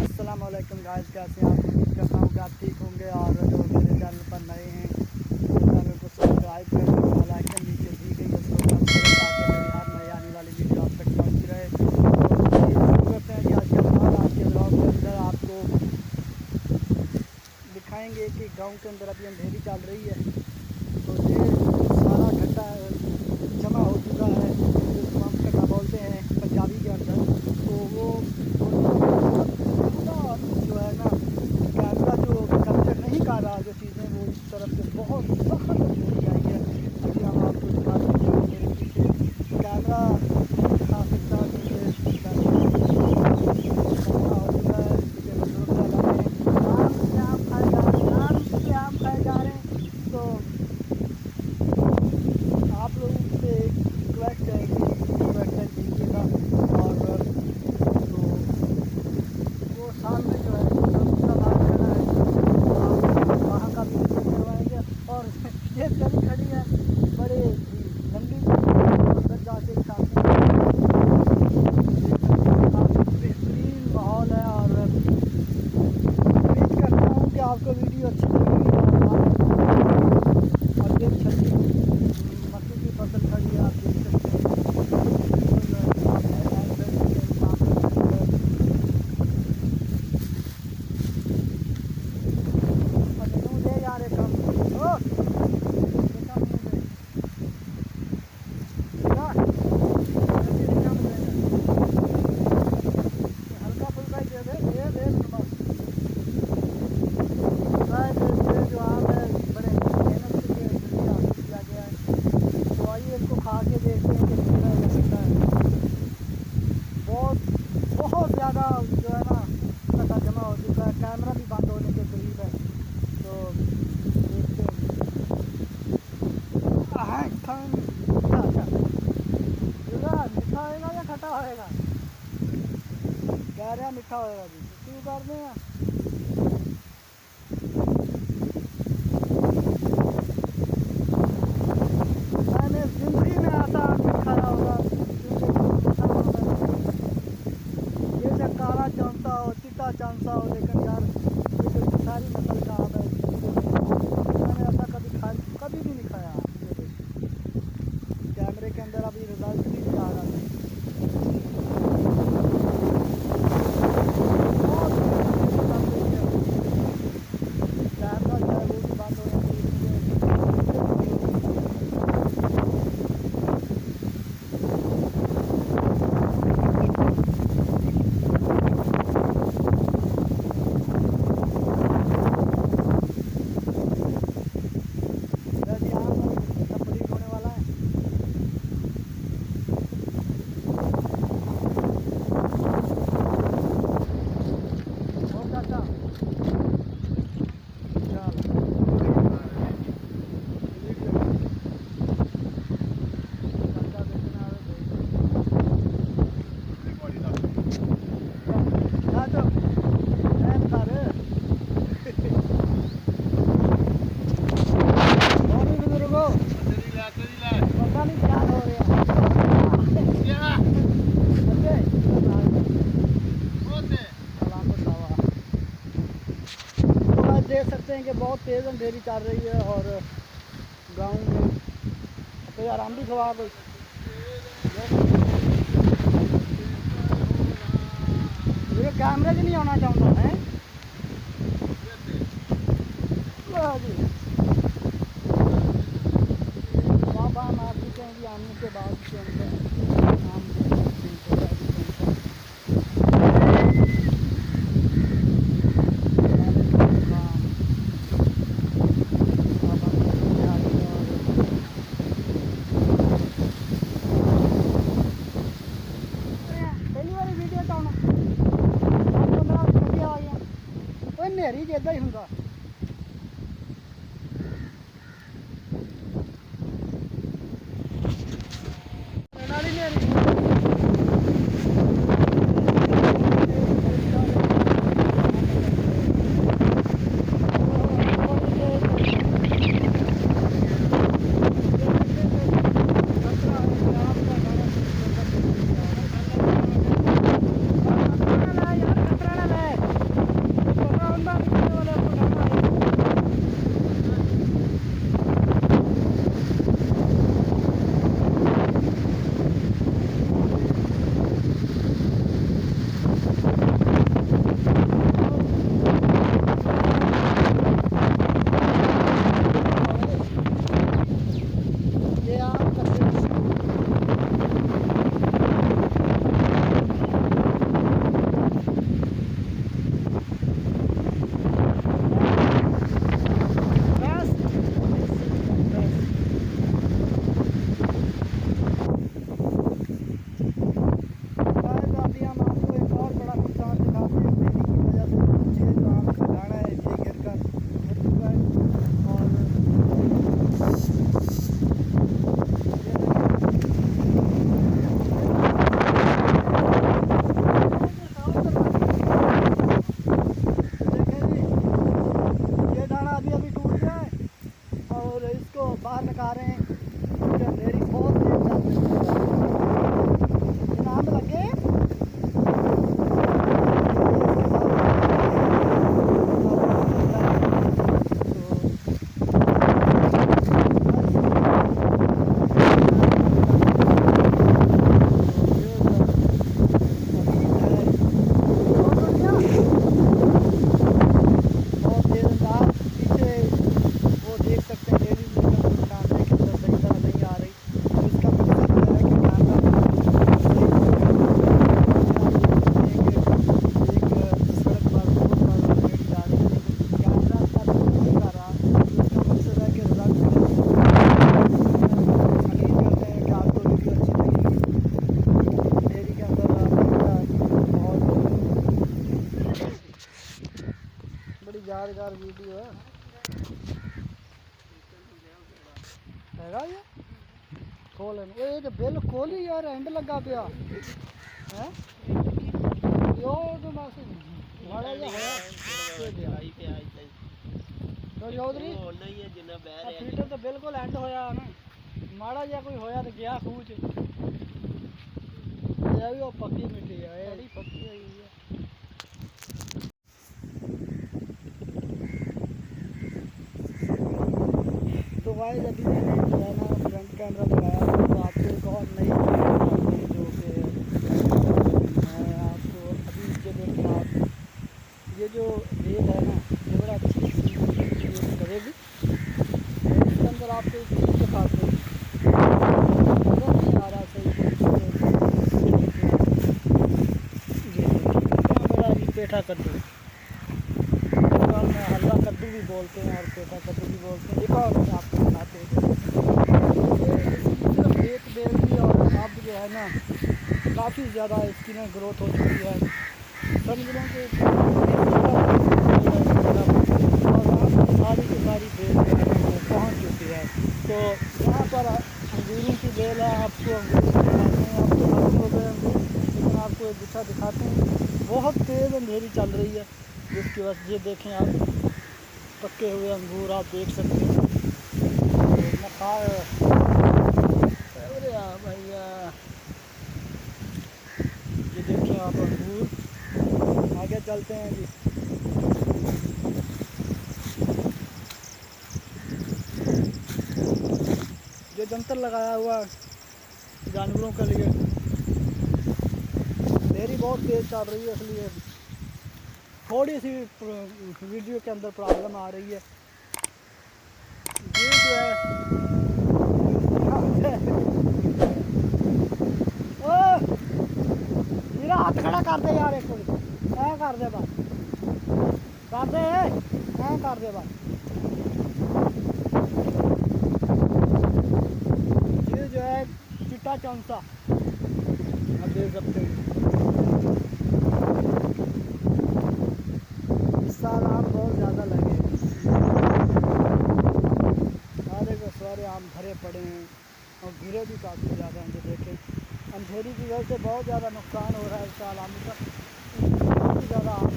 अस्सलाम वालेकुम गाइस, कैसे हैं आप? उम्मीद करता हूँ कि आप ठीक होंगे। और जो मेरे चैनल पर नए हैं तो चैनल को सब्सक्राइब कर दें, वलेkum नीचे दी गई उसको प्रेस करें ताकि मेरी हर नई आने वाली वीडियो आप तक पहुँच रहे। तो शुरू करते हैं कि आज के ब्लॉग के अंदर आपको दिखाएंगे कि गाँव के अंदर अभी अंधेरी चल रही है। तो ये सारा घंटा जमा हो चुका है, जिसको हम कटा बोलते हैं पंजाबी के अंदर। तो वो जो है ना, कैमरा जो कैप्चर नहीं कर रहा जो चीज़ें, वो इस तरफ से बहुत सख्त अंधेरी आई है। अभी हम आपको दिखा देंगे मेरे पीछे कैमरा दिखा सकता है, क्योंकि कैमरा हो चुका है। आम खाए जा रहे हैं। तो आप लोगों से रिक्वेस्ट है कि रिक्वेस्ट कीजिएगा। और तो वो सामने जो है दूसरा बात खड़ा है, वहाँ का भी विजिट करवाएंगे। और ये गली खड़ी है बड़े लंबी, अंदर जाके काफ़ी बेहतरीन माहौल है। और उम्मीद करता हूँ कि आपको वीडियो अच्छी लगेगी। और ये छत्ती मक्की की फसल खड़ी है, आप देख सकते हैं। हल्का फुल्का ही दे दे जो आम है बड़े मेहनत से किया गया है। तो आइए इसको खा के देखते हैं कि कितना लगता है। बहुत ज़्यादा जो है ना कटा जमा हो चुका है, कैमरा भी बंद होने के करीब है। तो देखते हैं मीठा होएगा या खट्टा होएगा? कह रहे हैं मीठा होएगा जी, क्यों कर रहे हैं? मैंने जिंदगी में ऐसा नहीं खाया होगा। ये जो काला चांसा हो, चिट्टा चांसा हो, लेकिन यार ये जो सारी नस्ल का आम है, मैंने ऐसा कभी भी नहीं खाया। कैमरे के अंदर अभी रिजल्ट भी नहीं आ रहा था। कैमरा जो है वो भी बंद होने की देख सकते हैं कि बहुत तेज़ अंधेरी चल रही है। और गाँव में तो यार हम भी खवा कोई ये कैमरे से नहीं आना चाहता है जी। बाबा हम आप भी कहेंगे आने के बाद के अंदर आम अंधेरी जिदा ही होंगे। खतरा यार वीडियो हैगा ये खोल ये तो बिल्कुल ही यार एंड लगा पिया है यो तो बस माड़ा जा है तो चौधरी फीटर तो बिल्कुल एंड होया ना माड़ा जा कोई होया तो गया खूह च ये भी वो पक्की मिट्टी है बड़ी पक्की है ये तो गाइस अभी मैंने जो है ना फ्रंट कैमरा लगाया तो आपको एक और नई जो कि मैं आपको अभी जो देखें आप ये जो रेल है ना ये बड़ा अच्छी करेगी इसके अंदर आपको एक चीज़ दिखाते हैं नज़र नहीं आ रहा सही बड़ा अभी पेठा कद्दू में हलवा कद्दू भी बोलते हैं और पेठा कद्दू भी बोलते हैं। एक और आपको बताते हैं सिर्फ एक बेल की और अब जो है ना काफ़ी ज़्यादा इसकी ना ग्रोथ हो चुकी है समझ लो कि और सारी की सारी बेल जो है वो पहुँच चुकी है। तो यहाँ पर अंगूरों की बेल है आपको अंगूर हो गए अंगूर लेकिन आपको एक गुच्छा दिखाते हैं बहुत तेज़ अंधेरी चल रही है जिसकी वजह से ये देखें आप पके हुए अंगूर आप देख सकते हैं भैया ये देखें आप अंगूर आगे चलते हैं जी जो जंतर लगाया हुआ जानवरों के लिए अंधेरी बहुत तेज़ चल रही है इसलिए थोड़ी सी वीडियो के अंदर प्रॉब्लम आ रही है ये जो है मेरा हाथ खड़ा कर दे यार एक ऐ कर दे बस कर दे ऐ कर दे बस ये जो है चिट्टा चौंसा आप देख सकते हैं साल आम बहुत ज़्यादा लगे सारे आम भरे पड़े हैं और गिरे भी काफ़ी ज़्यादा हैं। जो देखें अंधेरी की वजह से बहुत ज़्यादा नुकसान हो रहा है इस साल आम का काफ़ी ज़्यादा आम